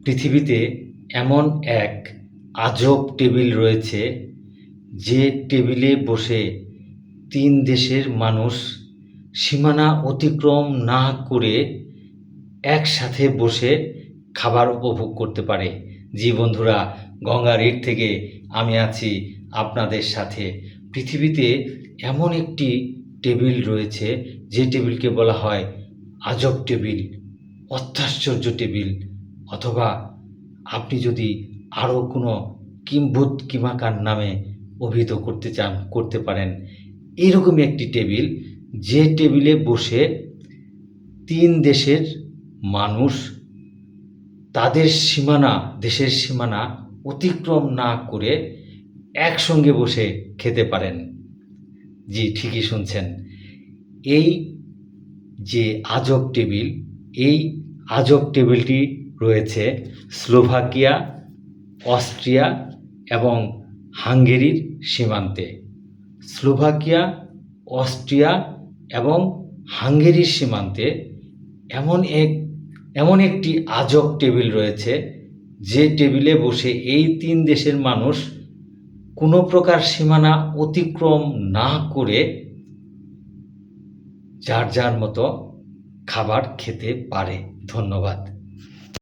পৃথিবীতে এমন এক আজব টেবিল রয়েছে, যে টেবিলে বসে ৩ দেশের মানুষ সীমানা অতিক্রম না করে একসাথে বসে খাবার উপভোগ করতে পারে। জি বন্ধুরা, গঙ্গার এর থেকে আমি আছি আপনাদের সাথে। পৃথিবীতে এমন একটি টেবিল রয়েছে, যে টেবিলকে বলা হয় আজব টেবিল, অত্যাশ্চর্য টেবিল, অথবা আপনি যদি আরও কোনো কিম্ভূত কিমাকার নামে অভিহিত করতে চান, করতে পারেন। এইরকমই একটি টেবিল, যে টেবিলে বসে ৩ দেশের মানুষ তাদের দেশের সীমানা অতিক্রম না করে একসঙ্গে বসে খেতে পারেন। জি, ঠিকই শুনছেন। এই যে আজব টেবিল, এই আজব টেবিলটি রয়েছে স্লোভাকিয়া, অস্ট্রিয়া এবং হাঙ্গেরির সীমান্তে। স্লোভাকিয়া, অস্ট্রিয়া এবং হাঙ্গেরির সীমান্তে এমন একটি আজব টেবিল রয়েছে, যে টেবিলে বসে এই ৩ দেশের মানুষ কোনো প্রকার সীমানা অতিক্রম না করে যার যার মতো খাবার খেতে পারে। ধন্যবাদ।